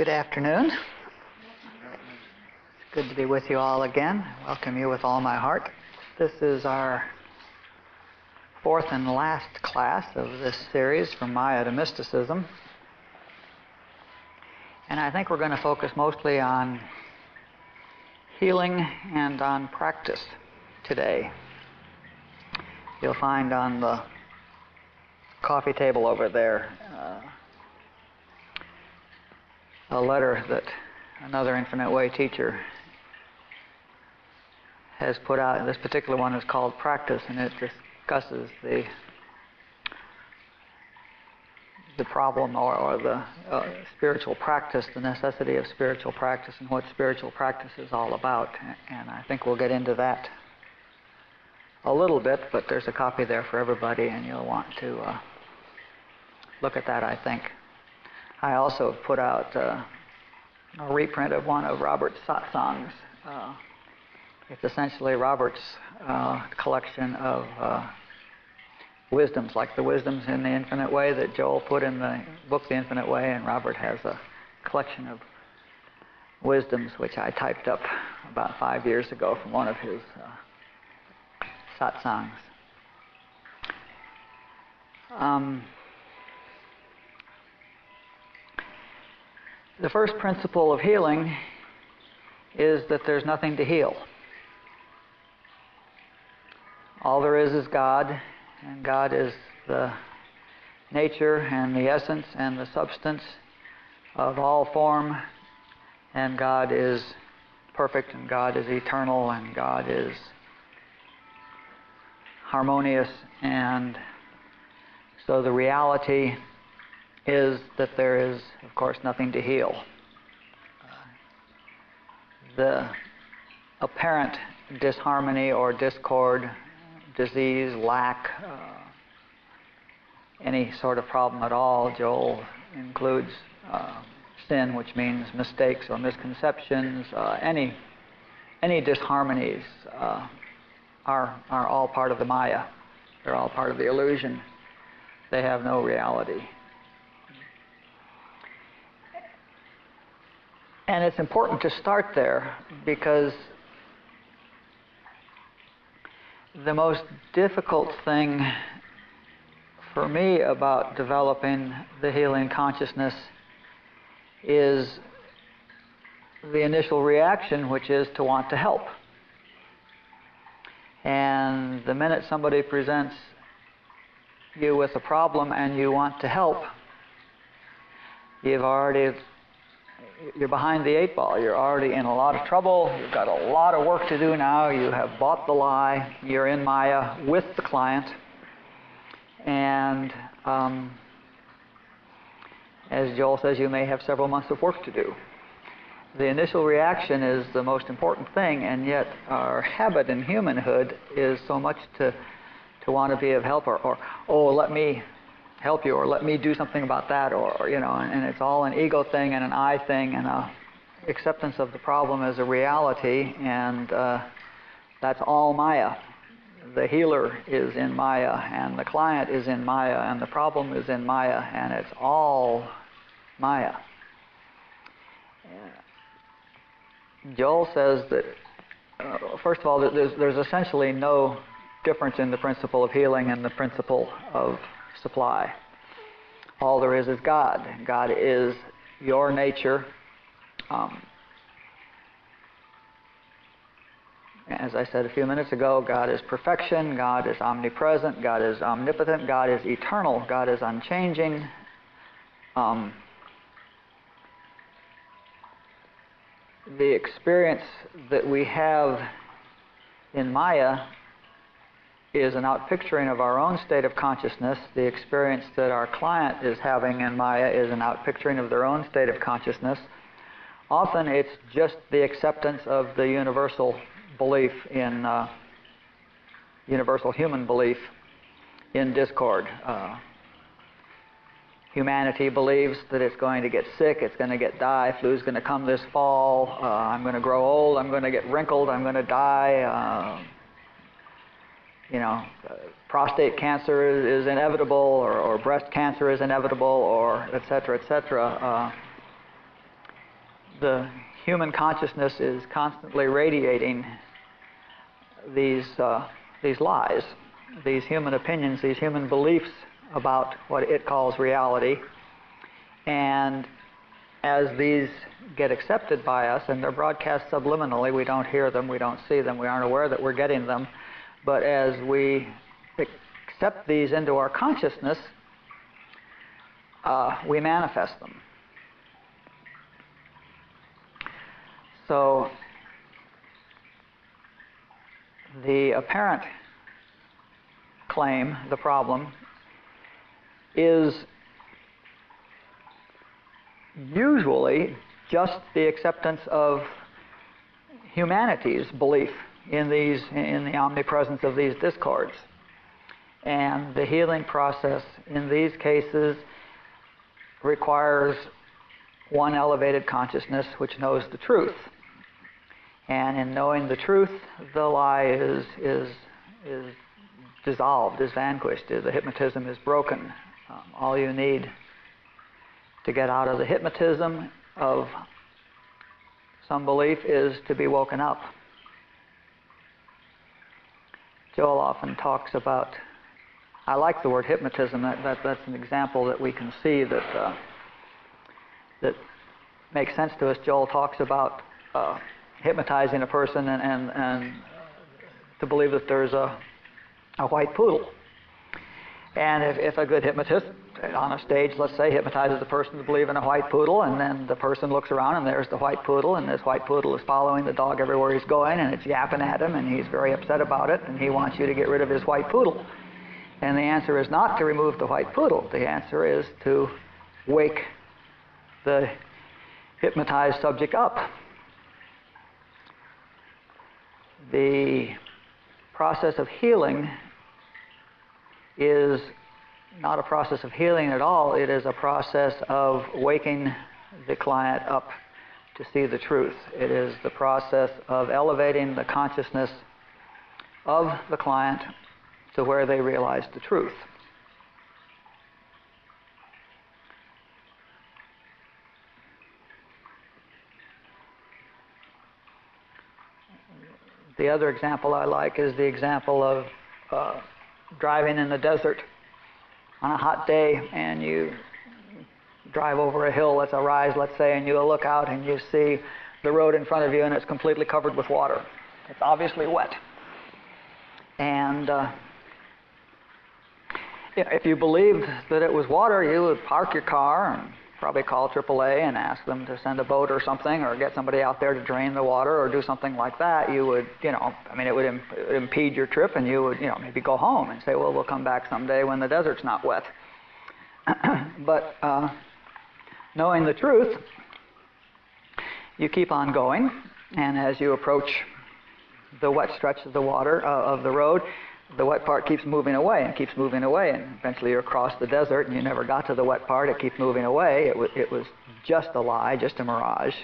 Good afternoon. It's good to be with you all again. I welcome you with all my heart. This is our fourth and last class of this series, From Maya to Mysticism. And I think we're going to focus mostly on healing and on practice today. You'll find on the coffee table over there a letter that another Infinite Way teacher has put out. This particular one is called Practice, and it discusses the problem or the spiritual practice, the necessity of spiritual practice, and what spiritual practice is all about. And I think we'll get into that a little bit, but there's a copy there for everybody, and you'll want to look at that, I think. I also put out a reprint of one of Robert's satsangs. It's essentially Robert's collection of wisdoms, like the wisdoms in the Infinite Way that Joel put in the book The Infinite Way, and Robert has a collection of wisdoms which I typed up about 5 years ago from one of his satsangs. The first principle of healing is that there's nothing to heal. All there is God, and God is the nature and the essence and the substance of all form, and God is perfect, and God is eternal, and God is harmonious, and so the reality is that there is, of course, nothing to heal. The apparent disharmony or discord, disease, lack, any sort of problem at all, Joel includes sin, which means mistakes or misconceptions. Any disharmonies are all part of the Maya. They're all part of the illusion. They have no reality. And it's important to start there because the most difficult thing for me about developing the healing consciousness is the initial reaction, which is to want to help. And the minute somebody presents you with a problem and you want to help, you're behind the eight ball. You're already in a lot of trouble. You've got a lot of work to do now. You have bought the lie. You're in Maya with the client. And as Joel says, you may have several months of work to do. The initial reaction is the most important thing, and yet our habit in humanhood is so much to want to be of help, or let me help you, or let me do something about that, or and it's all an ego thing and an I thing and a acceptance of the problem as a reality, and that's all Maya. The healer is in Maya, and the client is in Maya, and the problem is in Maya, and it's all Maya. Joel says that, first of all, that there's essentially no difference in the principle of healing and the principle of supply. All there is God. God is your nature. As I said a few minutes ago, God is perfection. God is omnipresent. God is omnipotent. God is eternal. God is unchanging. The experience that we have in Maya is an outpicturing of our own state of consciousness. The experience that our client is having in Maya is an outpicturing of their own state of consciousness. Often it's just the acceptance of the universal belief in, universal human belief in discord. Humanity believes that it's going to get sick, it's going to die, flu's going to come this fall, I'm going to grow old, I'm going to get wrinkled, I'm going to die. Prostate cancer is inevitable, or breast cancer is inevitable, or et cetera, et cetera. the human consciousness is constantly radiating these lies, these human opinions, these human beliefs about what it calls reality. And as these get accepted by us, and they're broadcast subliminally, we don't hear them, we don't see them, we aren't aware that we're getting them, but as we accept these into our consciousness, we manifest them. So the apparent claim, the problem, is usually just the acceptance of humanity's belief in the omnipresence of these discords. And the healing process in these cases requires one elevated consciousness which knows the truth. And in knowing the truth, the lie is dissolved, is vanquished. The hypnotism is broken. All you need to get out of the hypnotism of some belief is to be woken up. Joel often talks about, I like the word hypnotism, that's an example that we can see that makes sense to us. Joel talks about hypnotizing a person and to believe that there's a white poodle. And if a good hypnotist on a stage, let's say, hypnotizes the person to believe in a white poodle, and then the person looks around and there's the white poodle, and this white poodle is following the dog everywhere he's going, and it's yapping at him, and he's very upset about it, and he wants you to get rid of his white poodle. And the answer is not to remove the white poodle. The answer is to wake the hypnotized subject up. The process of healing is not a process of healing at all. It is a process of waking the client up to see the truth. It is the process of elevating the consciousness of the client to where they realize the truth. The other example I like is the example of driving in the desert on a hot day, and you drive over a hill that's a rise, let's say, and you look out and you see the road in front of you and it's completely covered with water. It's obviously wet. And if you believed that it was water, you would park your car and probably call AAA and ask them to send a boat or something, or get somebody out there to drain the water or do something like that. You would, it would impede your trip, and you would, maybe go home and say, well, we'll come back someday when the desert's not wet. But knowing the truth, you keep on going, and as you approach the wet stretch of the water, of the road, the wet part keeps moving away and keeps moving away, and eventually you're across the desert and you never got to the wet part. It keeps moving away. It was just a lie, just a mirage.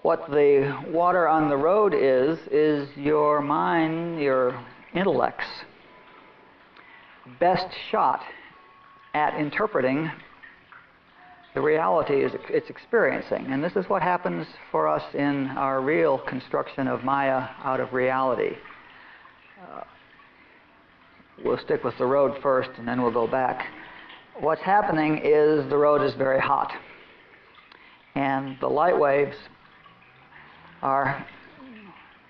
What the water on the road is your mind, your intellect's best shot at interpreting the reality it's experiencing. And this is what happens for us in our real construction of Maya out of reality. We'll stick with the road first, and then we'll go back. What's happening is the road is very hot, and the light waves that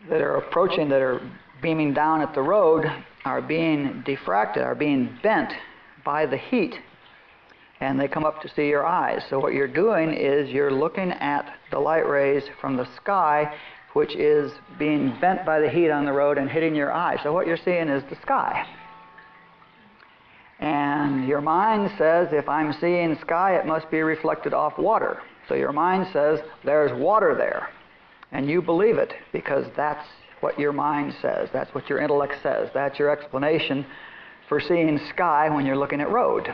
are beaming down at the road, are being diffracted, are being bent by the heat, and they come up to see your eyes. So what you're doing is you're looking at the light rays from the sky, which is being bent by the heat on the road and hitting your eyes. So what you're seeing is the sky. And your mind says, if I'm seeing sky, it must be reflected off water. So your mind says, there's water there. And you believe it because that's what your mind says. That's what your intellect says. That's your explanation for seeing sky when you're looking at road.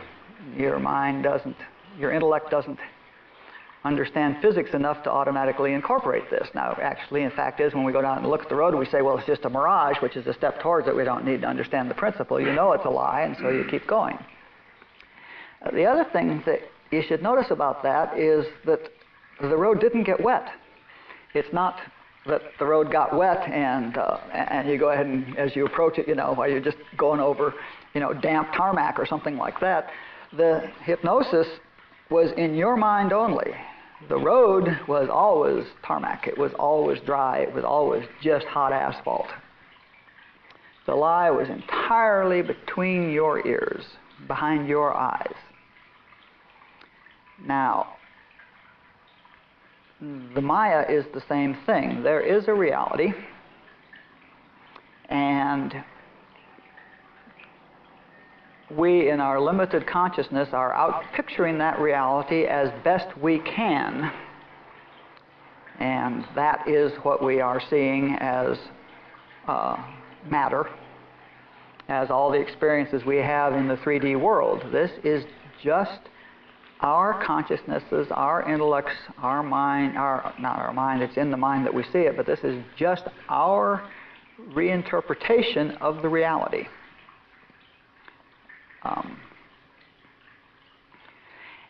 Your intellect doesn't understand physics enough to automatically incorporate this. Now, actually, in fact is, when we go down and look at the road, we say, well, it's just a mirage, which is a step towards it. We don't need to understand the principle. You know it's a lie, and so you keep going. The other thing that you should notice about that is that the road didn't get wet. It's not that the road got wet and you go ahead and as you approach it, while you're just going over, damp tarmac or something like that. The hypnosis was in your mind only. The road was always tarmac. It was always dry. It was always just hot asphalt. The lie was entirely between your ears, behind your eyes. Now, the Maya is the same thing. There is a reality, and we, in our limited consciousness, are out picturing that reality as best we can, and that is what we are seeing as matter, as all the experiences we have in the 3D world. This is just our consciousnesses, our intellects, our mind, not our mind, it's in the mind that we see it, but this is just our reinterpretation of the reality.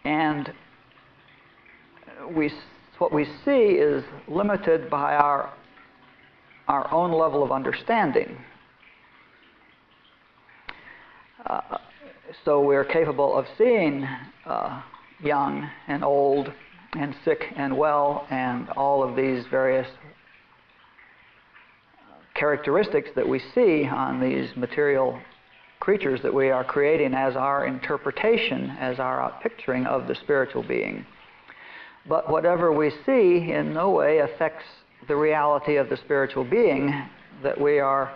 And what we see is limited by our own level of understanding. So we're capable of seeing young and old and sick and well and all of these various characteristics that we see on these material creatures that we are creating as our interpretation, as our picturing of the spiritual being. But whatever we see in no way affects the reality of the spiritual being that we are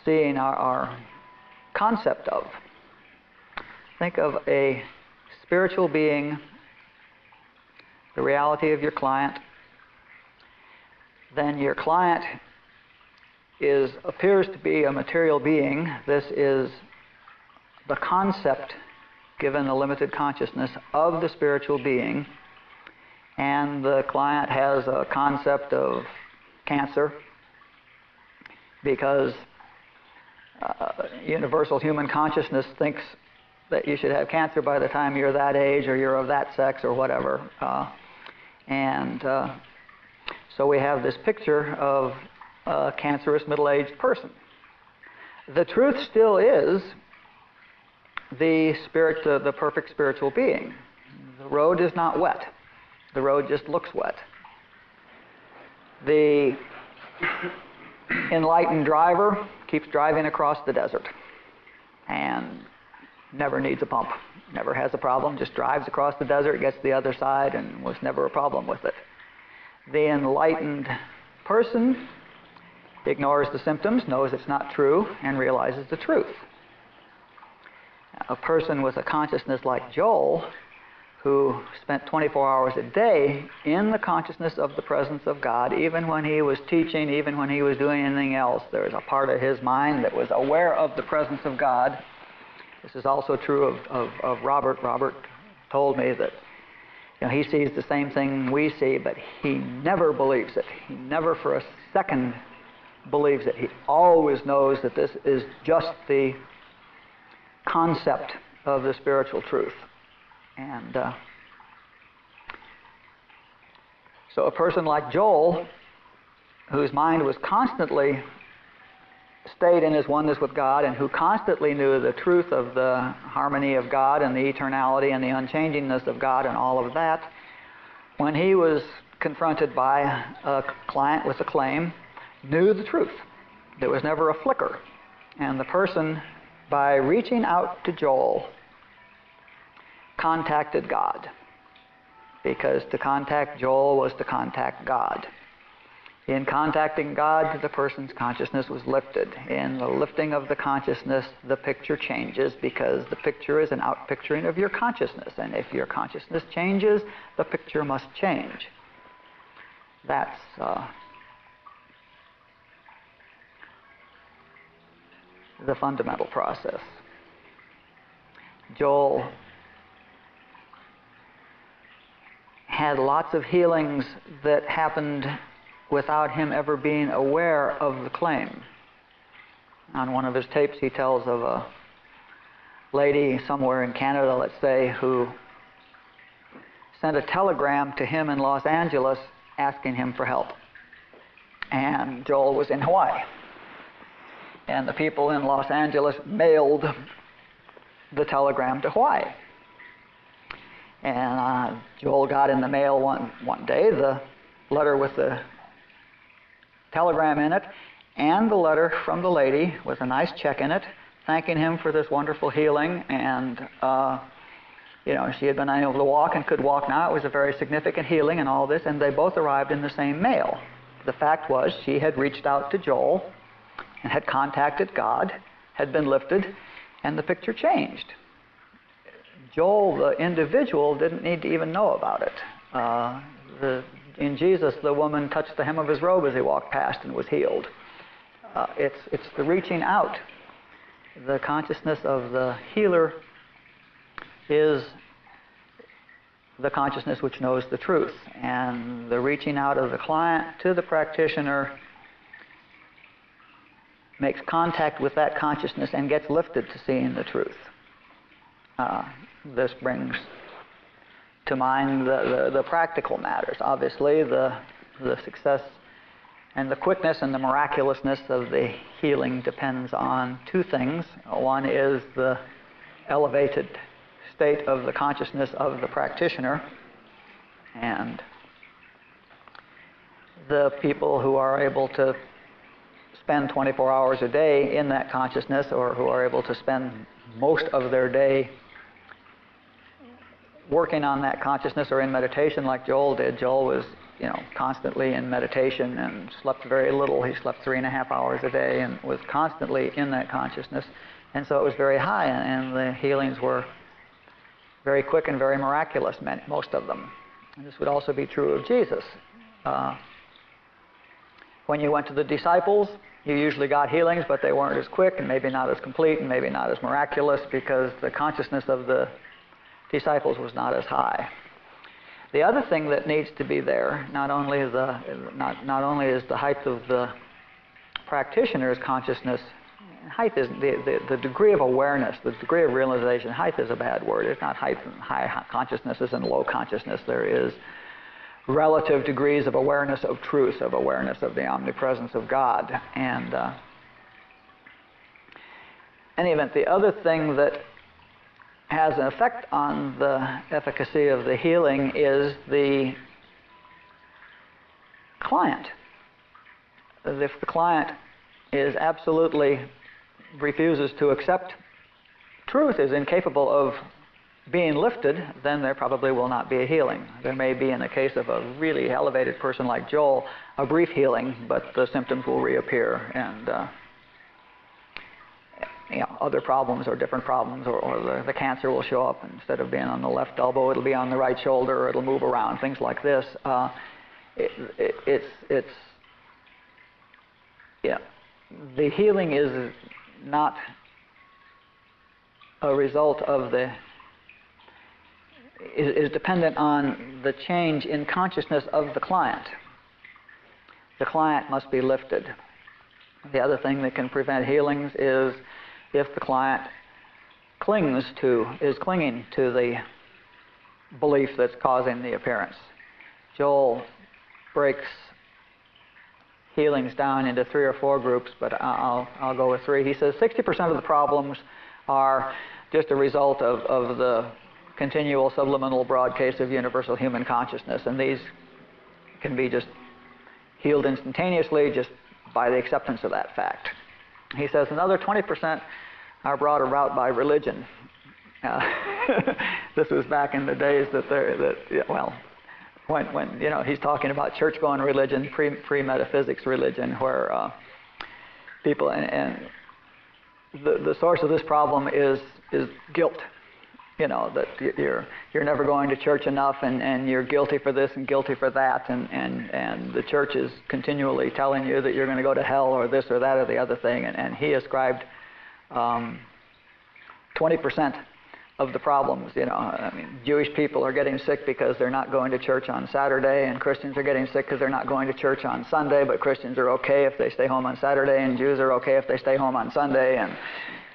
seeing our concept of. Think of a spiritual being, the reality of your client. Then your client appears to be a material being. This is the concept, given the limited consciousness, of the spiritual being. And the client has a concept of cancer because universal human consciousness thinks that you should have cancer by the time you're that age or you're of that sex or whatever. So we have this picture of a cancerous middle-aged person. The truth still is the spirit, the perfect spiritual being. The road is not wet. The road just looks wet. The enlightened driver keeps driving across the desert and never needs a pump, never has a problem, just drives across the desert, gets to the other side, and was never a problem with it. The enlightened person ignores the symptoms, knows it's not true, and realizes the truth. A person with a consciousness like Joel, who spent 24 hours a day in the consciousness of the presence of God, even when he was teaching, even when he was doing anything else, there was a part of his mind that was aware of the presence of God. This is also true of Robert. Robert told me that he sees the same thing we see, but he never believes it. He never for a second believes it. He always knows that this is just the concept of the spiritual truth. And so a person like Joel, whose mind was constantly stayed in his oneness with God and who constantly knew the truth of the harmony of God and the eternality and the unchangingness of God and all of that, when he was confronted by a client with a claim, knew the truth. There was never a flicker. And the person, by reaching out to Joel, contacted God. Because to contact Joel was to contact God. In contacting God, the person's consciousness was lifted. In the lifting of the consciousness, the picture changes because the picture is an outpicturing of your consciousness. And if your consciousness changes, the picture must change. That's the fundamental process. Joel had lots of healings that happened without him ever being aware of the claim. On one of his tapes, he tells of a lady somewhere in Canada, let's say, who sent a telegram to him in Los Angeles asking him for help. And Joel was in Hawaii. And the people in Los Angeles mailed the telegram to Hawaii. And Joel got in the mail one day the letter with the telegram in it, and the letter from the lady with a nice check in it, thanking him for this wonderful healing. And she had been unable to walk and could walk now. It was a very significant healing and all this, and they both arrived in the same mail. The fact was, she had reached out to Joel and had contacted God, had been lifted, and the picture changed. Joel, the individual, didn't need to even know about it. In Jesus, the woman touched the hem of his robe as he walked past and was healed. It's the reaching out. The consciousness of the healer is the consciousness which knows the truth. And the reaching out of the client to the practitioner makes contact with that consciousness and gets lifted to seeing the truth. This brings to mind the practical matters. Obviously, the success and the quickness and the miraculousness of the healing depends on two things. One is the elevated state of the consciousness of the practitioner, and the people who are able to spend 24 hours a day in that consciousness, or who are able to spend most of their day working on that consciousness or in meditation like Joel did. Joel was, constantly in meditation and slept very little. He slept 3.5 hours a day and was constantly in that consciousness. And so it was very high, and the healings were very quick and very miraculous, most of them. And this would also be true of Jesus. When you went to the disciples, you usually got healings, but they weren't as quick and maybe not as complete and maybe not as miraculous, because the consciousness of the disciples was not as high. The other thing that needs to be there, not only is the height of the practitioner's consciousness. Height is the degree of awareness, the degree of realization. Height is a bad word. It's not height and high consciousnesses and low consciousness. There is relative degrees of awareness of truth, of awareness of the omnipresence of God. And in any event, the other thing that has an effect on the efficacy of the healing is the client. If the client is absolutely refuses to accept truth, is incapable of being lifted, then there probably will not be a healing. There may be, in the case of a really elevated person like Joel, a brief healing, but the symptoms will reappear, and other problems or different problems, or the cancer will show up. Instead of being on the left elbow, it'll be on the right shoulder, or it'll move around, things like this. The healing is not a result of is dependent on the change in consciousness of the client. The client must be lifted. The other thing that can prevent healings is if the client is clinging to the belief that's causing the appearance. Joel breaks healings down into 3 or 4 groups, but I'll go with 3. He says 60% of the problems are just a result of the continual subliminal broad case of universal human consciousness, and these can be just healed instantaneously just by the acceptance of that fact. He says another 20% are brought about by religion. This was back in the days when he's talking about church-going religion, pre-metaphysics religion, where people and the source of this problem is guilt. That you're never going to church enough, and you're guilty for this and guilty for that, and the church is continually telling you that you're going to go to hell or this or that or the other thing, and he ascribed 20% of the problems. Jewish people are getting sick because they're not going to church on Saturday, and Christians are getting sick because they're not going to church on Sunday, but Christians are okay if they stay home on Saturday, and Jews are okay if they stay home on Sunday,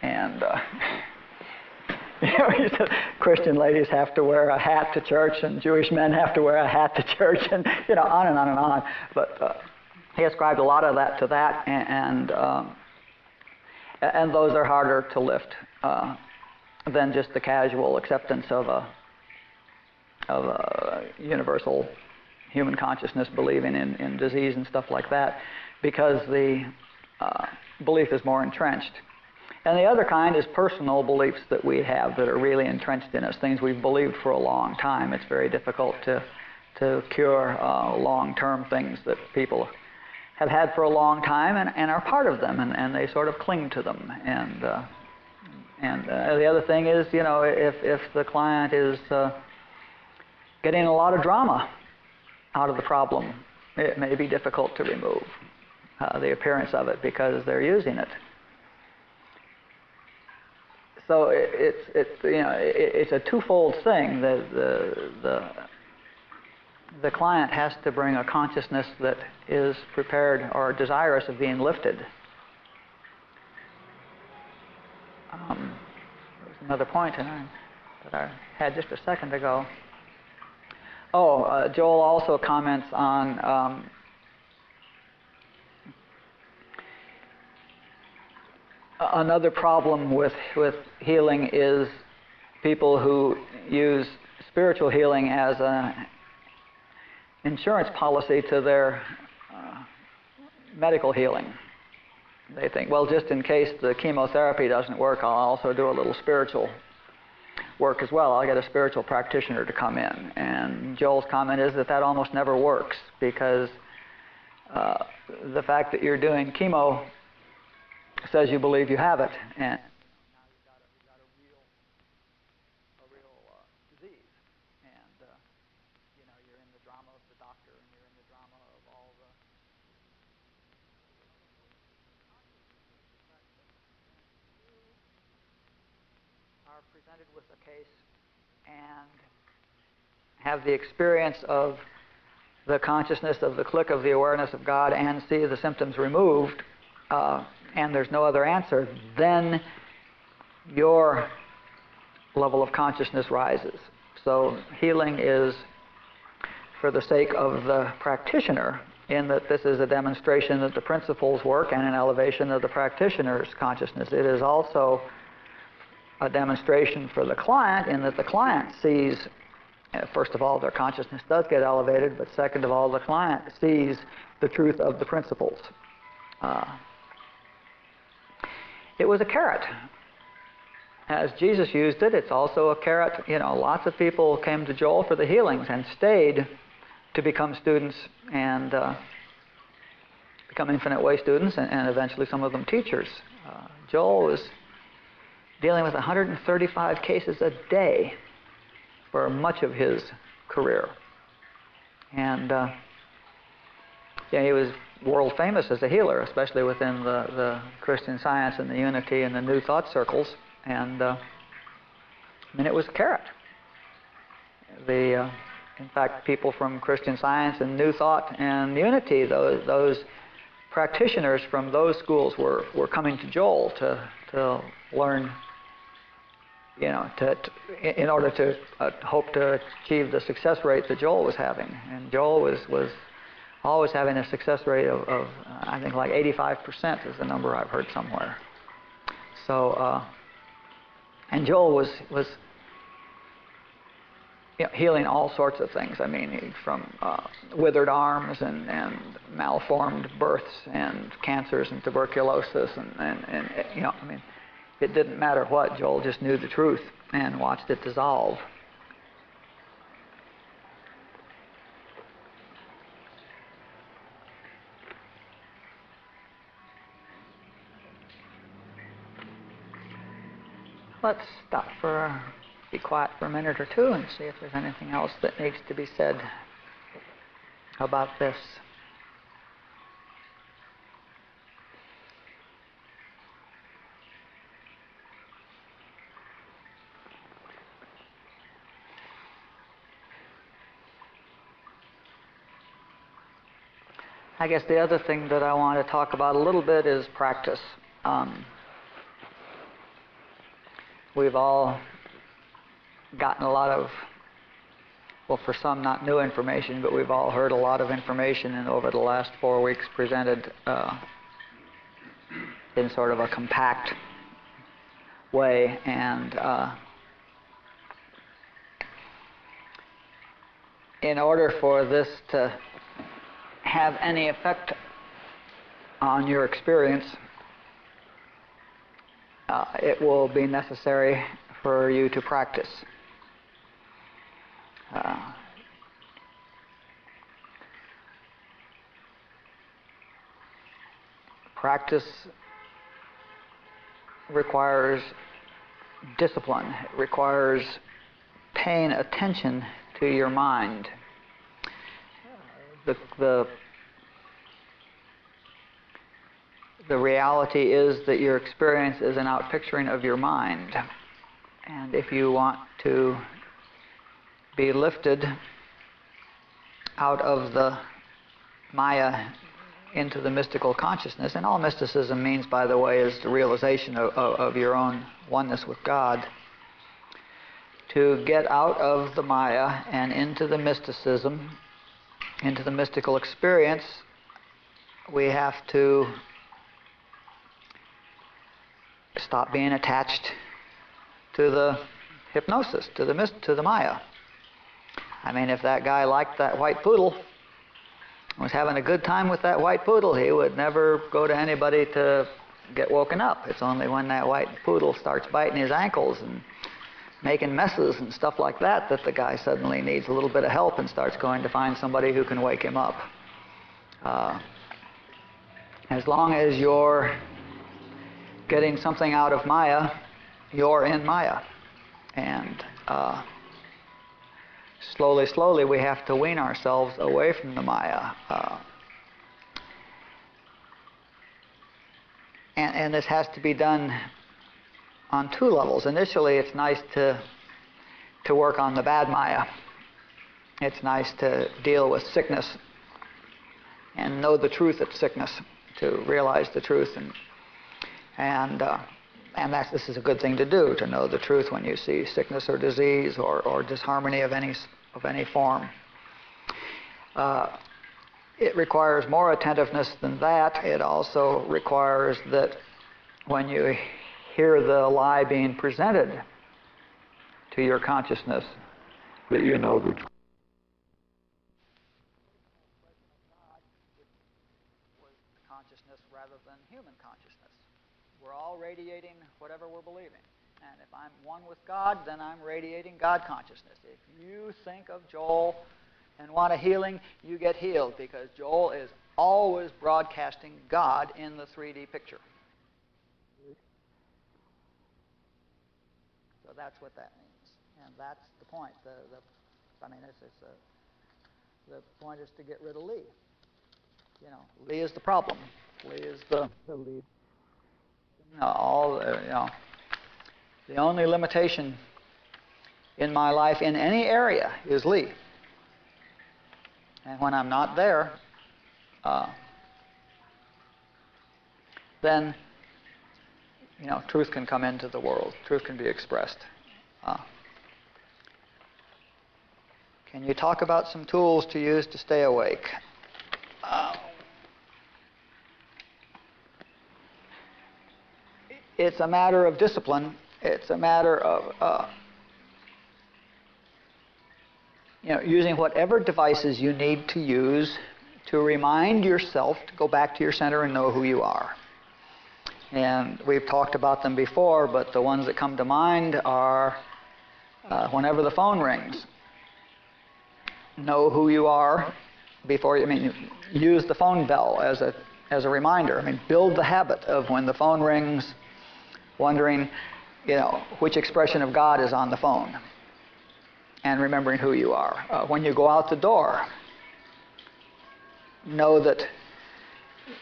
and He said Christian ladies have to wear a hat to church, and Jewish men have to wear a hat to church, and on and on and on. But he ascribed a lot of that to that, and those are harder to lift than just the casual acceptance of a universal human consciousness believing in disease and stuff like that, because the belief is more entrenched. And the other kind is personal beliefs that we have that are really entrenched in us, things we've believed for a long time. It's very difficult to cure long-term things that people have had for a long time and are part of them, and they sort of cling to them. And the other thing is, if the client is getting a lot of drama out of the problem, it may be difficult to remove the appearance of it because they're using it. So it's a twofold thing. The client has to bring a consciousness that is prepared or desirous of being lifted. There's another point that I had just a second ago. Joel also comments on another problem with healing is people who use spiritual healing as an insurance policy to their medical healing. They think, well, just in case the chemotherapy doesn't work, I'll also do a little spiritual work as well. I'll get a spiritual practitioner to come in. And Joel's comment is that almost never works, because the fact that you're doing chemo says you believe you have it, and now you've got a real disease, and you're in the drama of the doctor, and you're in the drama of all the you are presented with a case and have the experience of the consciousness of the click of the awareness of God and see the symptoms removed, and there's no other answer, then your level of consciousness rises. So healing is for the sake of the practitioner, in that this is a demonstration that the principles work and an elevation of the practitioner's consciousness. It is also a demonstration for the client, in that the client sees, first of all, their consciousness does get elevated, but second of all, the client sees the truth of the principles. It was a carrot. As Jesus used it, it's also a carrot. Lots of people came to Joel for the healings and stayed to become students and become Infinite Way students, and eventually some of them teachers. Joel was dealing with 135 cases a day for much of his career. And he was world famous as a healer, especially within the Christian Science and the Unity and the New Thought circles. And it was a carrot. In fact, people from Christian Science and New Thought and Unity, those practitioners from those schools were coming to Joel to learn, in order to hope to achieve the success rate that Joel was having. And Joel was always having a success rate of I think like 85% is the number I've heard somewhere. So, and Joel was healing all sorts of things. I mean, from withered arms and malformed births and cancers and tuberculosis and it didn't matter what. Joel just knew the truth and watched it dissolve. Let's be quiet for a minute or two and see if there's anything else that needs to be said about this. I guess the other thing that I want to talk about a little bit is practice. We've all gotten a lot of, well, for some not new information, but we've all heard a lot of information over the last 4 weeks presented in sort of a compact way, and in order for this to have any effect on your experience, it will be necessary for you to practice. Practice requires discipline. It requires paying attention to your mind. The reality is that your experience is an outpicturing of your mind. And if you want to be lifted out of the Maya into the mystical consciousness, and all mysticism means, by the way, is the realization of your own oneness with God, to get out of the Maya and into the mysticism, into the mystical experience, we have to stop being attached to the hypnosis, to the Maya. I mean, if that guy liked that white poodle, was having a good time with that white poodle, he would never go to anybody to get woken up. It's only when that white poodle starts biting his ankles and making messes and stuff like that that the guy suddenly needs a little bit of help and starts going to find somebody who can wake him up. As long as you're getting something out of Maya, you're in Maya. And slowly we have to wean ourselves away from the Maya. And this has to be done on two levels. Initially, it's nice to work on the bad Maya. It's nice to deal with sickness and know the truth at sickness, to realize the truth, and this is a good thing to do, to know the truth when you see sickness or disease or disharmony of any form. It requires more attentiveness than that. It also requires that when you hear the lie being presented to your consciousness, that you know the truth. Consciousness rather than human consciousness. We're all radiating whatever we're believing. And if I'm one with God, then I'm radiating God consciousness. If you think of Joel and want a healing, you get healed, because Joel is always broadcasting God in the 3D picture. So that's what that means. And that's the point. The point is to get rid of Lee. You know, Lee is the problem. Lee is the lead. The only limitation in my life in any area is Lee. And when I'm not there, then truth can come into the world. Truth can be expressed. Can you talk about some tools to use to stay awake? It's a matter of discipline. It's a matter of using whatever devices you need to use to remind yourself to go back to your center and know who you are. And we've talked about them before, but the ones that come to mind are whenever the phone rings, know who you are before you. Use the phone bell as a reminder. Build the habit of when the phone rings, wondering, which expression of God is on the phone, and remembering who you are. When you go out the door, know that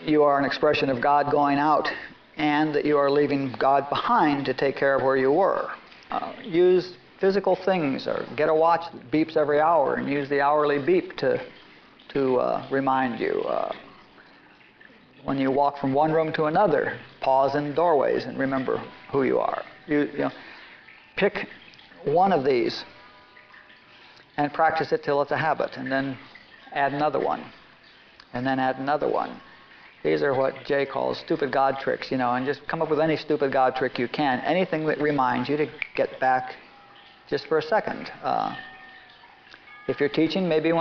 you are an expression of God going out, and that you are leaving God behind to take care of where you were. Use physical things, or get a watch that beeps every hour, and use the hourly beep to remind you. When you walk from one room to another, pause in doorways and remember who you are. Pick one of these and practice it till it's a habit, and then add another one, and then add another one. These are what Jay calls stupid God tricks, and just come up with any stupid God trick you can, anything that reminds you to get back just for a second. If you're teaching, maybe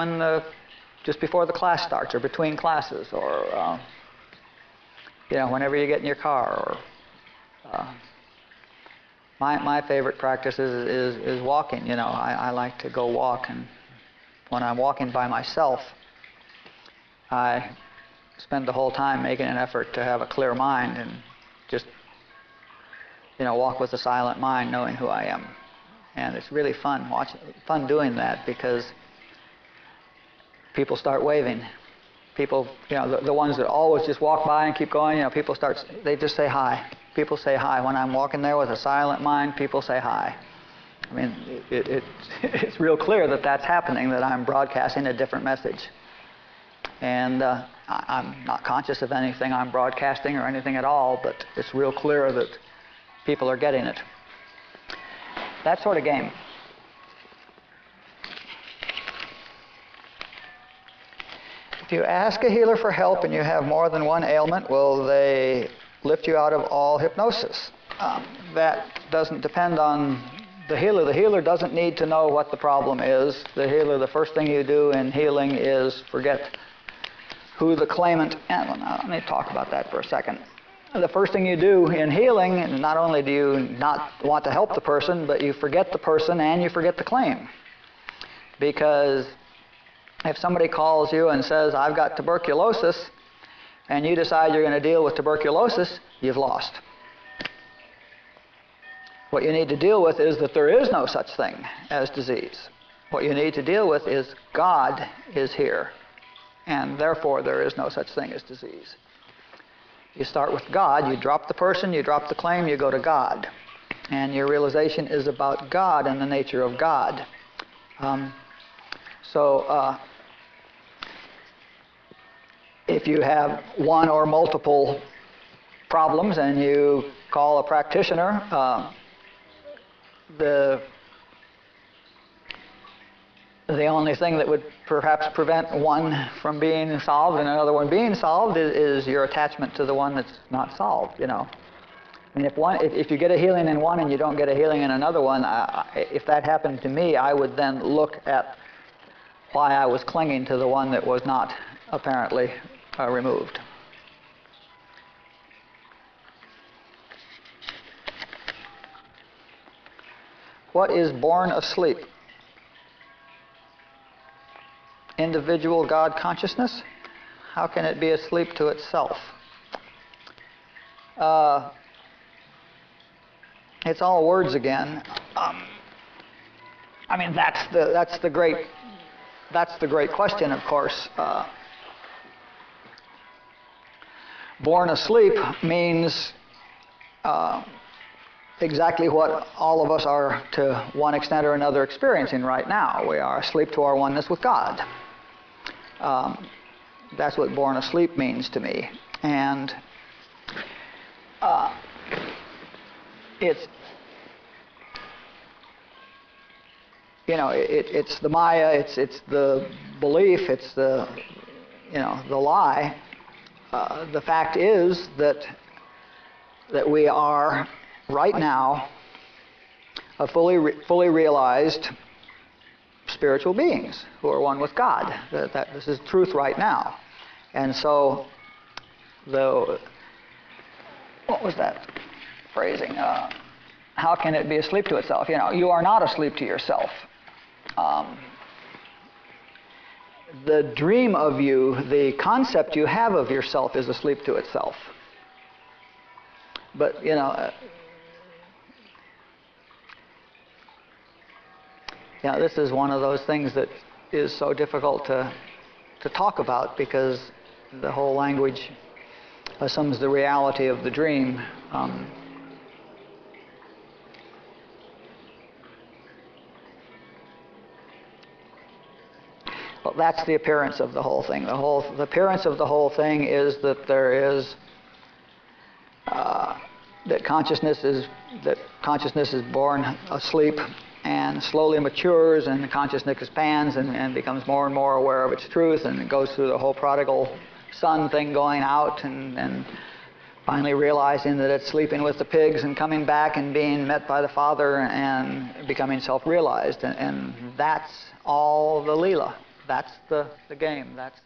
just before the class starts, or between classes, or whenever you get in your car, or my favorite practice is walking. I like to go walk, and when I'm walking by myself, I spend the whole time making an effort to have a clear mind and just walk with a silent mind, knowing who I am. And it's really fun doing that, because people start waving. People, the ones that always just walk by and keep going, they just say hi. People say hi. When I'm walking there with a silent mind, people say hi. I mean, it's real clear that that's happening, that I'm broadcasting a different message. And I'm not conscious of anything I'm broadcasting or anything at all, but it's real clear that people are getting it. That sort of game. If you ask a healer for help and you have more than one ailment, will they lift you out of all hypnosis? That doesn't depend on the healer. The healer doesn't need to know what the problem is. The healer, the first thing you do in healing is forget who the claimant... let me talk about that for a second. The first thing you do in healing, not only do you not want to help the person, but you forget the person and you forget the claim. Because if somebody calls you and says, I've got tuberculosis, and you decide you're going to deal with tuberculosis, you've lost. What you need to deal with is that there is no such thing as disease. What you need to deal with is God is here, and therefore there is no such thing as disease. You start with God, you drop the person, you drop the claim, you go to God. And your realization is about God and the nature of God. If you have one or multiple problems and you call a practitioner, the only thing that would perhaps prevent one from being solved and another one being solved is your attachment to the one that's not solved. I mean, if you get a healing in one and you don't get a healing in another one, if that happened to me, I would then look at why I was clinging to the one that was not apparently removed. What is born asleep? Individual God consciousness? How can it be asleep to itself? It's all words again. I mean, that's the great question, of course. Born asleep means exactly what all of us are, to one extent or another, experiencing right now. We are asleep to our oneness with God. That's what born asleep means to me. And it's the Maya, it's the belief, it's the lie. The fact is that we are right now a fully realized spiritual beings who are one with God. That this is truth right now. And so, what was that phrasing? How can it be asleep to itself? You are not asleep to yourself. The dream of you, the concept you have of yourself, is asleep to itself. But, this is one of those things that is so difficult to talk about, because the whole language assumes the reality of the dream. Well, that's the appearance of the whole thing. The appearance of the whole thing is that there is that consciousness is born asleep, and slowly matures, and the consciousness expands and becomes more and more aware of its truth, and it goes through the whole prodigal son thing, going out and finally realizing that it's sleeping with the pigs and coming back and being met by the Father and becoming self-realized. And that's all the Leelaa. That's the game. That's